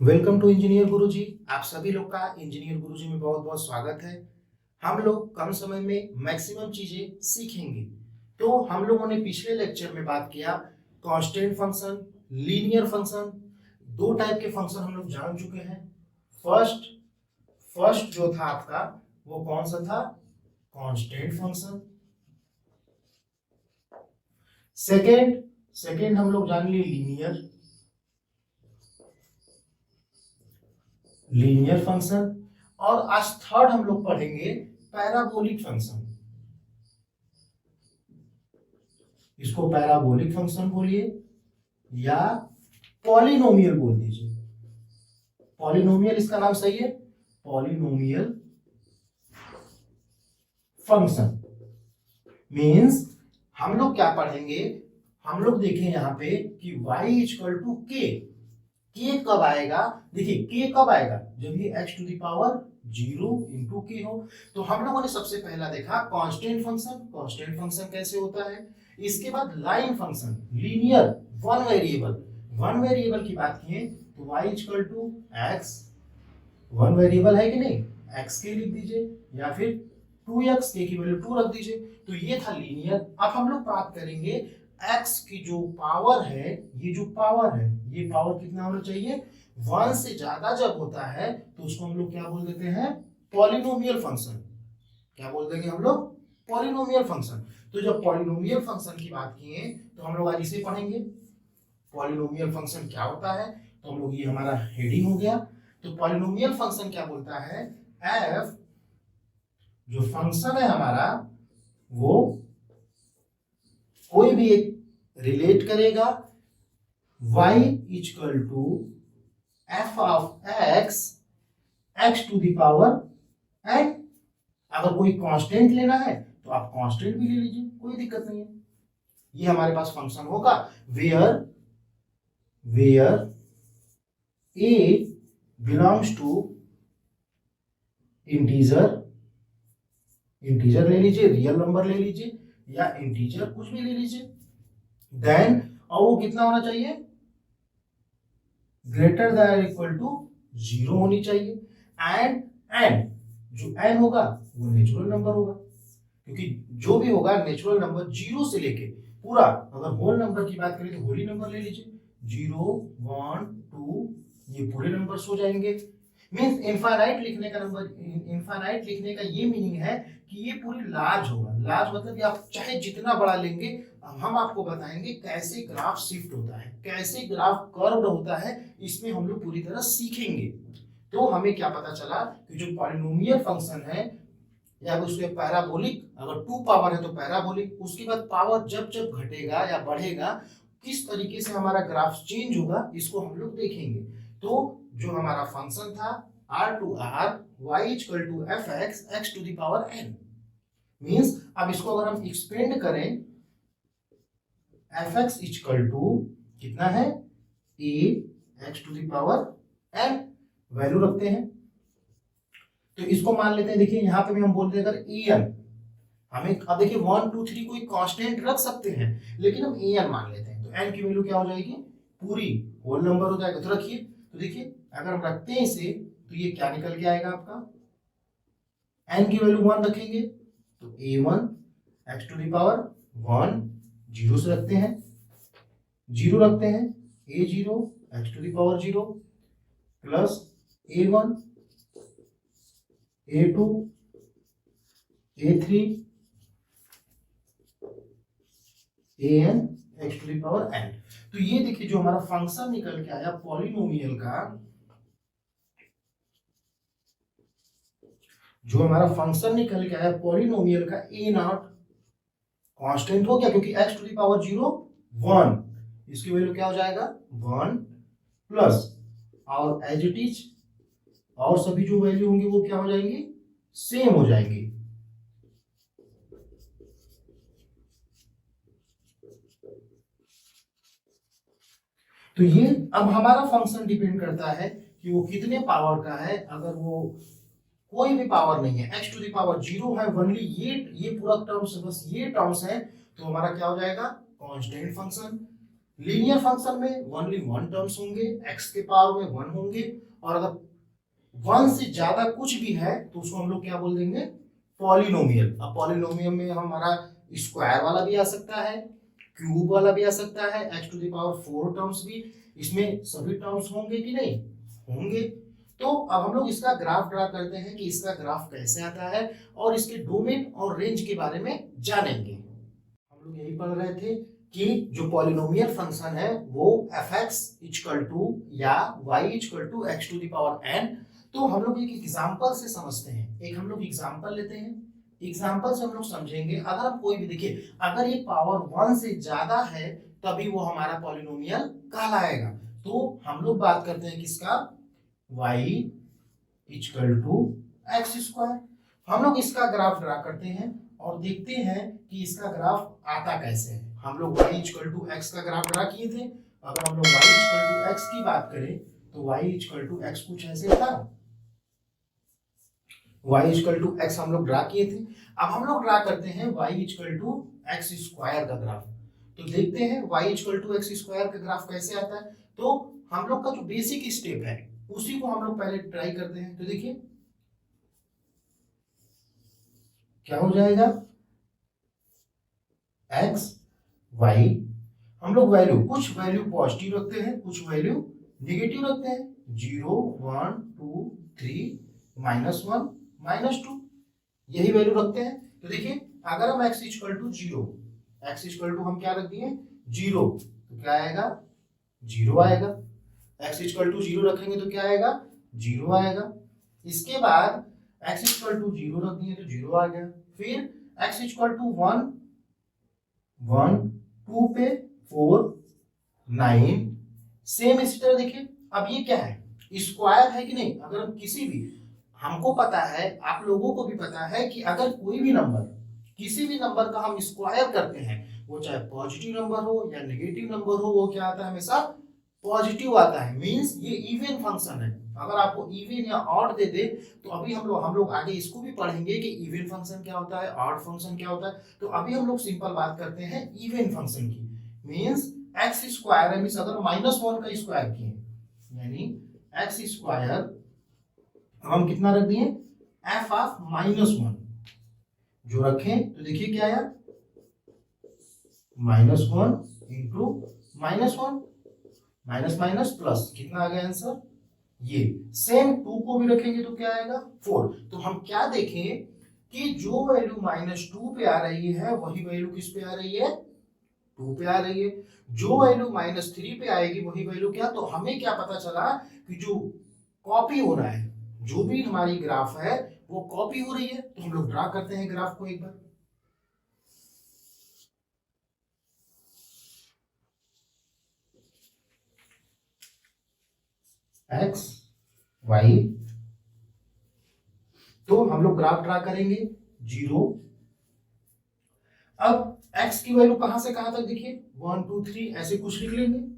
Welcome to engineer गुरुजी। आप सभी लोग का इंजीनियर गुरुजी में बहुत बहुत स्वागत है। हम लोग कम समय में मैक्सिमम चीजें सीखेंगे। तो हम लोगों ने पिछले लेक्चर में बात किया कांस्टेंट फंक्शन, लीनियर फंक्शन। दो टाइप के फंक्शन हम लोग जान चुके हैं। फर्स्ट फर्स्ट जो था आपका वो कौन सा था? Constant function. सेकेंड सेकेंड हम लोग जान लिए लीनियर फंक्शन। और आज थर्ड हम लोग पढ़ेंगे पैराबोलिक फंक्शन। इसको पैराबोलिक फंक्शन बोलिए या पॉलिनोमियल बोल दीजिए। पॉलिनोमियल इसका नाम सही है, पॉलिनोमियल फंक्शन। मींस हम लोग क्या पढ़ेंगे, हम लोग देखें यहां पे कि y इक्वल टू के कब आएगा। देखिए के कब आएगा, जब ये x to the power 0 into के हो। तो हम लोगों ने सबसे पहला देखा कांस्टेंट फंक्शन। कांस्टेंट फंक्शन कैसे होता है। इसके बाद line function, linear, one variable की बात किए तो y equal to x, one variable है कि नहीं, x के लिख दीजिए या फिर 2x के की वैल्यू 2 रख दीजिए। तो ये था लीनियर। अब हम लोग बात करेंगे x की जो पावर है, ये जो पावर है, ये पावर कितना होना चाहिए, 1 से ज्यादा जब होता है तो उसको हम लोग क्या बोल देते हैं, पॉलिनोमियल फंक्शन। क्या बोल देंगे हम लोग, पॉलिनोमियल फंक्शन। तो जब पॉलिनोमियल फंक्शन की बात किए तो हम लोग आज इसे पढ़ेंगे, पॉलिनोमियल फंक्शन क्या होता है। तो हम लोग, ये हमारा हेडिंग हो गया। तो पॉलिनोमियल फंक्शन क्या बोलता है, एफ जो फंक्शन है हमारा वो कोई भी एक रिलेट करेगा y equal to F of x to the power n। अगर कोई कांस्टेंट लेना है तो आप कांस्टेंट भी ले लीजिए, कोई दिक्कत नहीं है। ये हमारे पास फंक्शन होगा where a belongs to integer ले लीजिए, रियल नंबर ले लीजिए या इंटीजर कुछ भी ले लीजिए। देन और वो कितना होना चाहिए, ग्रेटर देन इक्वल टू 0 होनी चाहिए। एंड एन जो एन होगा वो नेचुरल नंबर होगा, क्योंकि जो भी होगा नेचुरल नंबर 0 से लेके पूरा, अगर होल नंबर की बात करें तो होली नंबर ले लीजिए, 0 1 2 ये पूरे नंबर्स हो जाएंगे। मींस इनफाइनाइट लिखने का नंबर, इनफाइनाइट लिखने का ये मीनिंग है कि ये पूरी लार्ज होगा। लार्ज मतलब कि आप चाहे जितना बड़ा लेंगे, हम आपको बताएंगे कैसे ग्राफ शिफ्ट होता है, कैसे ग्राफ कर्व्ड होता है, इसमें हम लोग पूरी तरह सीखेंगे। तो हमें क्या पता चला कि जो पॉलिनोमियल फंक्शन है या उसके पैराबोलिक, अगर 2 पावर है तो पैराबोलिक, उसके बाद पावर जब जब घटेगा या बढ़ेगा किस तरीके से हमारा ग्राफ चेंज होगा, इसको हम लोग देखेंगे। तो जो हमारा फंक्शन था r to r y equal to F X X to the power n। Means अब इसको अगर हम एक्सपेंड करें, एफ एक्स इक्वल टू कितना है, a x to the power n value रखते हैं। तो इसको मान लेते हैं, देखिए यहां पे भी हम बोलते हैं अगर an, हमें अब देखिए 1 2 3 कोई कांस्टेंट रख सकते हैं, लेकिन हम an मान लेते हैं। तो n की वैल्यू क्या हो जाएगी, पूरी होल नंबर हो जाएगा। तो रखिए, तो देखिए अगर हम रखते हैं इसे तो ये क्या निकल के आएगा आपका, n की वैल्यू 1 रखेंगे तो a1 x to the power 1, 0 से रखते हैं, 0 रखते हैं, a0 x to the power 0 plus a1 a2 a3 an x to the power n। तो ये देखिए जो हमारा फंक्शन निकल के आया पॉलिनोमियल का, जो हमारा फंक्शन निकल के आया पॉलिनोमियल का a नॉट कांस्टेंट हो गया, क्योंकि x टू द पावर 0 1, इसकी वैल्यू क्या हो जाएगा 1 प्लस, और एज इट इज और सभी जो वैल्यू होंगी वो क्या हो जाएंगी, सेम हो जाएंगी। तो ये अब हमारा फंक्शन डिपेंड करता है कि वो कितने पावर का है। अगर वो कोई भी पावर नहीं है, x टू द पावर 0 है, ओनली ये पूरा टर्म्स, बस ये टर्म्स है, तो हमारा क्या हो जाएगा कांस्टेंट फंक्शन। लीनियर फंक्शन में ओनली वन टर्म्स होंगे, एक्स के पावर में वन होंगे, और अगर वन से ज्यादा कुछ भी है तो उसको हम लोग क्या बोल देंगे, पॉलिनोमियल। अब पॉलिनोमियल में हमारा स्क्वायर वाला भी आ सकता है, क्यूब वाला भी आ सकता है, x to the power 4 terms भी, इसमें सभी टर्म्स होंगे कि नहीं होंगे। तो अब हम लोग इसका ग्राफ ड्रा करते हैं कि इसका ग्राफ कैसे आता है, और इसके डोमेन और रेंज के बारे में जानेंगे। हम लोग यही पढ़ रहे थे कि जो पॉलिनोमियल फंक्शन है वो fx इक्वल टू या y equal to x to the power n। तो हम लोग एक एग्जांपल से समझते हैं, एक हम लोग एग्जांपल लेते हैं, एग्जांपल से हम लोग समझेंगे। अगर हम कोई भी देखिए, अगर ये पावर 1 से ज्यादा है तभी वो हमारा पॉलिनोमियल कहलाएगा। तो हम लोग बात करते हैं किसका, y equal to x square. हम लोग इसका ग्राफ ड्रा करते हैं और देखते हैं कि इसका ग्राफ आता कैसे है। हम लोग y इक्वल टू एक्स का ग्राफ ड्रा किए थे। अगर हम लोग y इक्वल टू एक्स की बात करें तो y इक्वल टू एक्स कुछ ऐसे था, y इक्वल टू एक्स हम लोग ड्रा किए थे। अब हम लोग ड्रा करते हैं y equal to x square का ग्राफ। तो देखते हैं y equal to x square का ग्राफ कैसे आता है। तो हम लोग का जो बेसिक स्टेप है उसी को हम लोग पहले ट्राई करते हैं। तो देखिए क्या हो जाएगा, x y, हम लोग वैल्यू, कुछ वैल्यू पॉजिटिव रखते हैं, कुछ वैल्यू नेगेटिव रखते हैं, 0 1 2 3 -1 -2, यही वैल्यू रखते हैं। तो देखिए अगर हम x equal to 0, x equal to हम क्या रख दिए 0, तो क्या आएगा 0 आएगा। x इक्वल टू 0 रखेंगे तो क्या आएगा 0 आएगा। इसके बाद x इक्वल टू 0 रख दिए तो 0 आ गया। फिर x इक्वल टू 1 1 2 पे 4 9, सेम इसी तरह देखिए। अब ये क्या है, स्क्वायर है कि नहीं। अगर हम किसी भी, हमको पता है, आप लोगों को भी पता है कि अगर कोई भी नंबर, किसी भी नंबर का हम स्क्वायर करते हैं, वो चाहे पॉजिटिव नंबर हो या नेगेटिव नंबर हो, वो क्या आता है हमेशा पॉजिटिव आता है। मींस ये इवन फंक्शन है। अगर आपको इवन या ऑड दे दे तो अभी हम लोग आगे इसको भी पढ़ेंगे कि इवन फंक्शन क्या होता है, ऑड फंक्शन क्या होता है। तो अभी हम लोग सिंपल बात करते हैं इवन फंक्शन की। मींस एक्स स्क्वायर है, मींस अगर -1 का स्क्वायर किए यानी एक्स स्क्वायर, हम कितना रख दिए एफ ऑफ -1 जो रखें तो देखिए क्या आया -1 इंटू -1 माइनस माइनस प्लस, कितना आ गया आंसर ये। सेम 2 को भी रखेंगे तो क्या आएगा 4। तो हम क्या देखें कि जो वैल्यू -2 पे आ रही है वही वैल्यू किस पे आ रही है 2 पे आ रही है। जो वैल्यू -3 पे आएगी वही वैल्यू क्या, तो हमें क्या पता चला कि जो कॉपी हो रहा है, जो भी हमारी ग्राफ है वो कॉपी हो रही है। तो हम लोग ड्रा करते हैं ग्राफ को एक बार। एक्स वाई, तो हम लोग ग्राफ ड्रा करेंगे 0। अब x की वैल्यू कहां से कहां तक देखिए 1 2 3 ऐसे कुछ लिख लेंगे।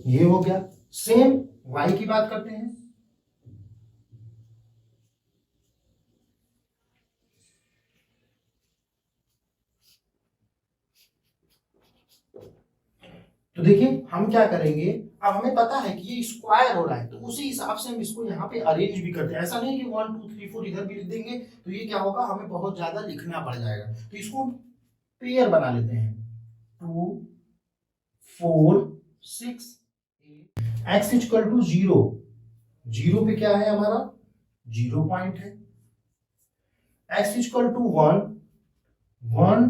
ये हो गया। सेम y की बात करते हैं। तो देखिए हम क्या करेंगे, अब हमें पता है कि ये स्क्वायर हो रहा है तो उसी हिसाब से हम इसको यहाँ पे अरेंज भी करते हैं। ऐसा नहीं कि 1 2 3 4 इधर भी लिख देंगे तो ये क्या होगा, हमें बहुत ज्यादा लिखना पड़ जाएगा। तो इसको हम पेयर बना लेते हैं 2 4 6 8। एक्स इक्वल टू 0, 0 पे क्या है हमारा 0 पॉइंट है। एक्स इक्वल टू 1 1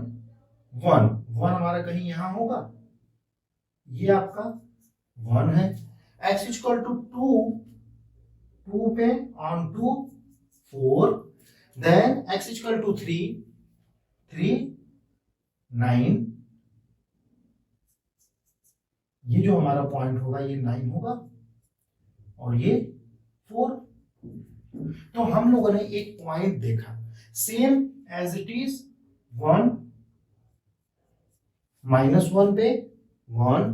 1 1 हमारा कहीं यहां होगा, ये आपका 1 है। x इक्वल टू 2 2 पे on to 4, then x equal to 3 3 9, ये जो हमारा पॉइंट होगा ये 9 होगा और ये 4। तो हम लोगों ने एक पॉइंट देखा सेम एज इट इज 1 -1 पे 1,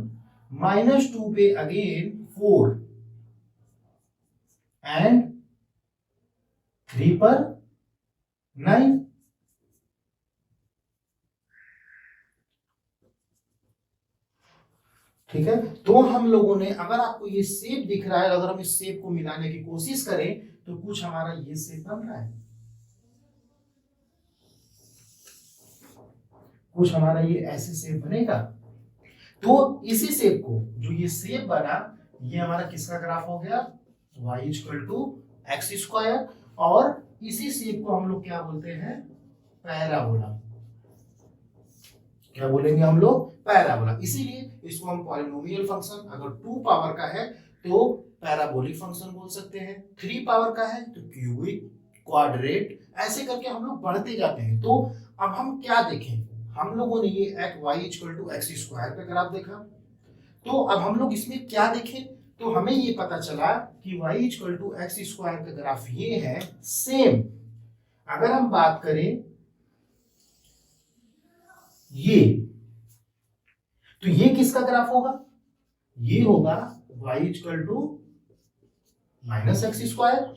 -2 पे अगेन 4 एंड 3 पर 9। ठीक है, तो हम लोगों ने, अगर आपको ये शेप दिख रहा है, अगर हम इस शेप को मिलाने की कोशिश करें तो कुछ हमारा ये शेप बन रहा है, कुछ हमारा ये ऐसे शेप बनेगा। तो इसी शेप को, जो ये शेप बना, ये हमारा किसका ग्राफ हो गया, y equal to x square. और इसी शेप को हम लोग क्या बोलते हैं, पैराबोला। क्या बोलेंगे हम लोग, पैराबोला। इसीलिए इसको हम पॉलिनोमियल फंक्शन, अगर 2 पावर का है तो पैराबोलिक फंक्शन बोल सकते हैं, 3 पावर का है तो क्यूबिक, क्वाड्रेट, ऐसे करके हम लोग बढ़ते जाते हैं। तो अब हम क्या देखें, हम लोगों ने ये y equal to x square का ग्राफ देखा, तो अब हम लोग इसमें क्या देखें, तो हमें ये पता चला कि y equal to x square का ग्राफ ये है। सेम अगर हम बात करें ये, तो ये किसका ग्राफ होगा, ये होगा y equal to minus x square.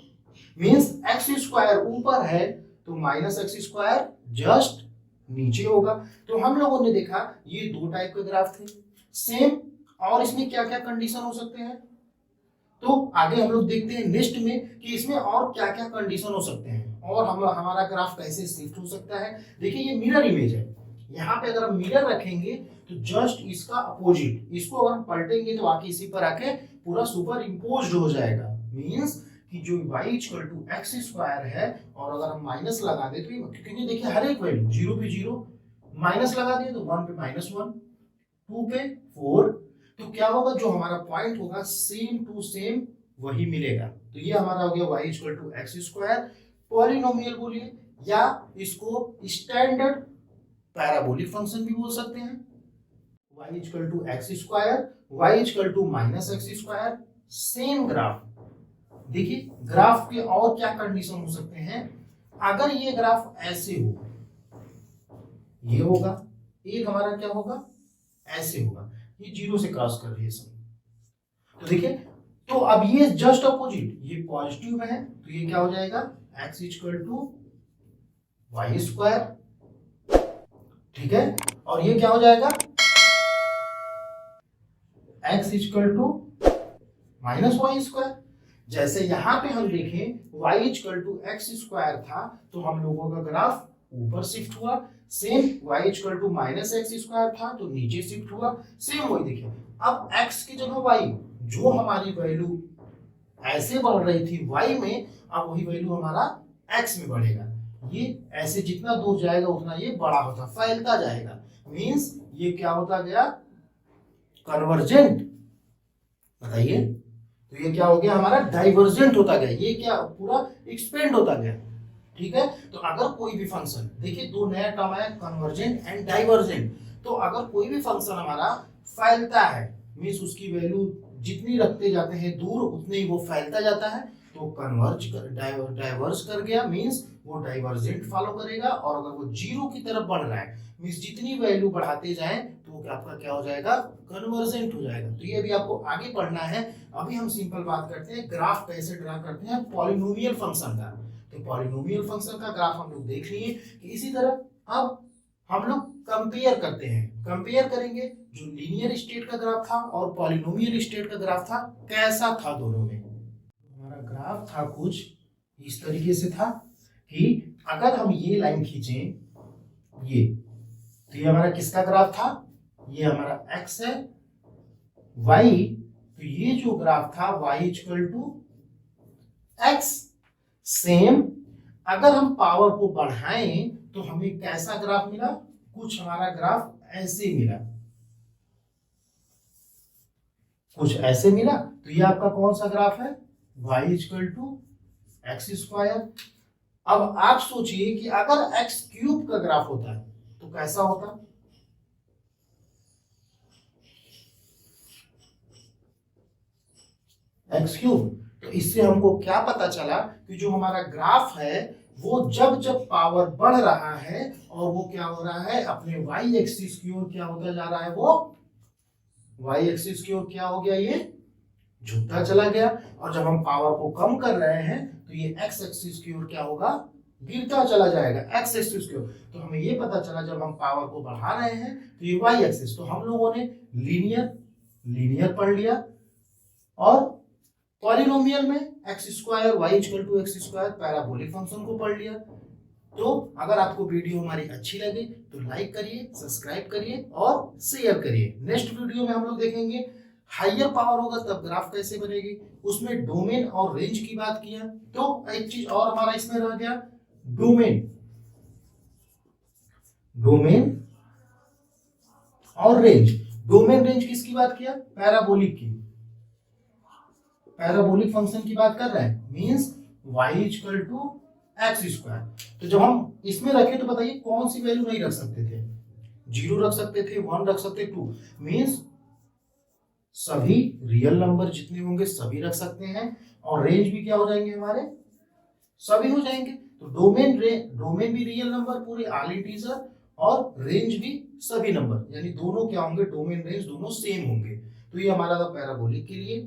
Means x square ऊपर है तो माइनस एक्स स्क्वायर जस्ट नीचे होगा। तो हम लोगों ने देखा ये 2 टाइप के ग्राफ थे सेम, और इसमें क्या क्या कंडीशन हो सकते हैं, तो आगे हम लोग देखते हैं नेक्स्ट में कि इसमें और क्या क्या कंडीशन हो सकते हैं, और हमारा ग्राफ कैसे शिफ्ट हो सकता है। देखिए ये मिरर इमेज है, यहाँ पे अगर हम मिरर रखेंगे तो जस्ट इसका अपोजिट, इसको अगर हम पलटेंगे तो आके इसी पर आके पूरा सुपर इम्पोज्ड हो जाएगा। मीन्स कि जो y equal to x square है, और अगर हम माइनस लगा दे तो, क्योंकि देखिए हर एक वैल्यू 0 पे 0, माइनस लगा दिए तो 1 पे -1, 2 पे 4, तो क्या होगा, जो हमारा पॉइंट होगा सेम टू सेम वही मिलेगा। तो ये हमारा हो गया y equal to x square. Polynomial बोलिए, या इसको स्टैंडर्ड पैराबोलिक फंक्शन भी बोल सकते हैं। y equal to x square, y equal to minus x square, same graph. देखिए ग्राफ के और क्या कंडीशन हो सकते हैं, अगर ये ग्राफ ऐसे हो, ये होगा, एक हमारा क्या होगा, ऐसे होगा, ये 0 से क्रॉस कर रही है सब। तो देखिए, तो अब ये जस्ट अपोजिट, ये पॉजिटिव में है तो ये क्या हो जाएगा, x equal to y square. ठीक है, और ये क्या हो जाएगा, x equal to minus y square. जैसे यहां पे हम देखें y equal to x square था तो हम लोगों का ग्राफ ऊपर शिफ्ट हुआ, same y equal to minus x square था तो नीचे शिफ्ट हुआ, सेम वही देखिए। अब x की जगह y, जो हमारी वैल्यू ऐसे बढ़ रही थी y में, अब वही वैल्यू हमारा x में बढ़ेगा। ये ऐसे जितना दूर जाएगा उतना ये बड़ा होता, फैलता जाएगा। मींस ये क्या होता गया, कन्वर्जेंट। बताइए, तो ये क्या हो गया हमारा, डाइवर्जेंट होता गया, ये क्या पूरा एक्सपेंड होता गया। ठीक है, तो अगर कोई भी फंक्शन, देखिए 2 नया टर्म है, कन्वर्जेंट एंड डाइवर्जेंट। तो अगर कोई भी फंक्शन हमारा फैलता है, मींस उसकी वैल्यू जितनी रखते जाते हैं दूर उतने ही वो फैलता जाता है, तो कन्वर्ज कर, डाइवर्ज कर गया, मींस वो डाइवर्जेंट फॉलो करेगा। और अगर वो 0 की तरफ बढ़ रहा है, मींस जितनी वैल्यू बढ़ाते जाएं तो आपका क्या हो जाएगा, कन्वर्जेंट हो जाएगा। तो ये भी आपको आगे पढ़ना है। अभी हम सिंपल बात करते हैं ग्राफ कैसे ड्रा करते हैं पॉलिनोमियल फंक्शन का। तो पॉलिनोमियल फंक्शन का ग्राफ हम लोग देख लिए कि इसी तरह अब हम लोग कंपेयर करते हैं, कंपेयर करेंगे जो लीनियर स्टेट का ग्राफ था और पॉलिनोमियल स्टेट का ग्राफ था, कैसा था दोनों में। हमारा ग्राफ था कुछ इस तरीके से था कि अगर हम ये लाइन खींचें, ये, तो ये हमारा किसका ग्राफ था, ये हमारा x है, y, तो ये जो ग्राफ था y equal to x। Same अगर हम पावर को बढ़ाएं तो हमें कैसा ग्राफ मिला, कुछ हमारा ग्राफ ऐसे मिला, कुछ ऐसे मिला। तो ये आपका कौन सा ग्राफ है, y equal to x square. अब आप सोचिए कि अगर एक्स क्यूब का ग्राफ होता तो कैसा होता, एक्स क्यूब। तो इससे हमको क्या पता चला कि जो हमारा ग्राफ है वो जब जब पावर बढ़ रहा है और वो क्या हो रहा है, अपने y एक्सिस की ओर क्या होता जा रहा है, वो वाई एक्सिस की ओर क्या हो गया, ये झुकता चला गया। और जब हम पावर को कम कर रहे हैं तो ये एक्स एक्सिस की ओर क्या होगा, गिरता चला जाएगा एक्स एक्सिस की ओर। तो हमें ये पता चला जब हम पावर को बढ़ा रहे हैं तो ये वाई एक्सिस, तो हम लोगों ने लीनियर पढ़ लिया, और पॉलिनोमियल में x square y equal to x square parabolic function को पढ़ लिया। तो अगर आपको वीडियो हमारी अच्छी लगे तो लाइक करिए, सब्सक्राइब करिए और शेयर करिए। नेक्स्ट वीडियो में हम लोग देखेंगे हायर पावर होगा तब ग्राफ कैसे बनेगी, उसमें डोमेन और रेंज की बात किया। तो एक चीज और हमारा इसमें रह गया, डोमेन और रेंज। डोमेन रेंज किसकी बात किया, पैराबोलिक की, पैराबोलिक फंक्शन की बात कर रहे हैं, means y equal to x square. तो जब हम इसमें रखे तो बताइए कौन सी वैल्यू नहीं रख सकते थे, 0 रख सकते थे, 1 रख सकते, 2, मींस सभी रियल नंबर जितने होंगे सभी रख सकते हैं, और रेंज भी क्या हो जाएंगे हमारे, सभी हो जाएंगे। तो डोमेन भी रियल नंबर पूरे ऑल इंटीजर, और रेंज भी सभी नंबर, यानी दोनों क्या होंगे, डोमेन रेंज दोनों सेम होंगे। तो ये हमारा था पैराबोलिक के लिए।